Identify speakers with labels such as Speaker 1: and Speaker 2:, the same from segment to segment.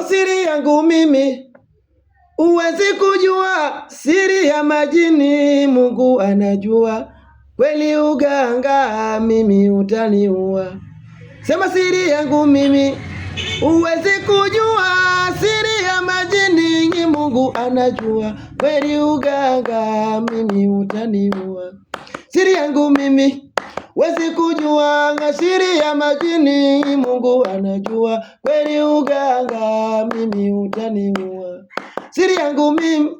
Speaker 1: Siri yangu mimi huwezi kujua, siri ya majini Mungu anajua. Kweli uganga mimi utaniua. Sema siri yangu mimi huwezi kujua, siri ya majini Mungu anajua. Kweli uganga mimi utaniua. Siri yangu mimi huwezi kujua, siri ya majini Mungu anajua. Kweli uganga mimi utaniua. Siri yangu mimi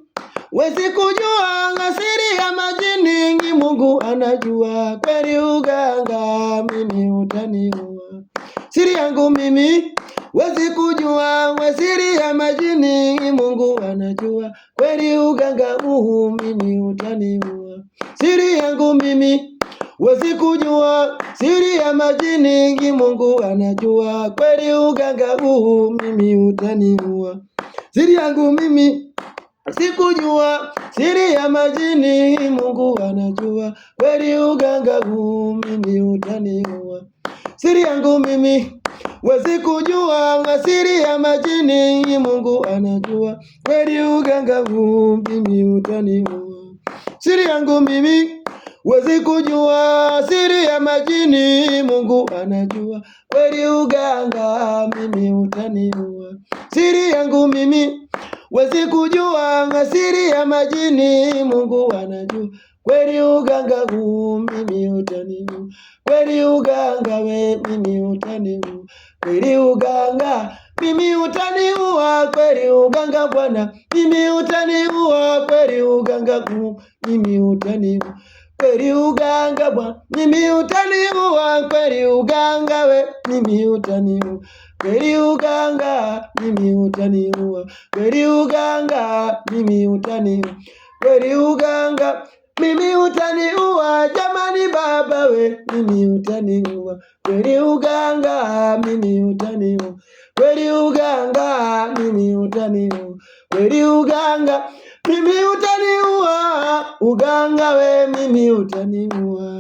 Speaker 1: huwezi kujua, siri ya majini Mungu anajua. Kweli uganga mimi utaniua. Siri yangu mimi huwezi kujua, siri ya majini Mungu anajua. Kweli uganga mimi utaniua. Siri yangu mimi huwezi kujua, siri ya majini Mungu anajua. Kweli uganga mimi utaniua. Siri yangu mimi sikujua, siri ya majini Mungu anajua. Kweli uganga mimi utaniua. Siri yangu mimi huwezi kujua, siri ya majini Mungu anajua. Kweli uganga mimi utaniua. Siri yangu mimi huwezi kujua, siri ya majini Mungu anajua. Kweli uganga mimi utaniua. Siri yangu mimi huwezi kujua, siri ya majini Mungu anajua. Kweli uganga mimi utaniua. Kweli uganga mimi utaniua. Kweli uganga mimi utaniua. Kweli uganga Bwana mimi utaniua. Kweli uganga mimi utaniua. Kweli uganga Bwana mimi utaniua. Kweli uganga mimi utaniua. Kweli uganga mimi utaniua. Kweli uganga mimi utaniua. Kweli uganga mimi utaniua. Jamani baba mimi utaniua. Kweli uganga mimi utaniua. Kweli uganga mimi utaniua. Kweli uganga mimi utaniua. Uganga mimi utaniua.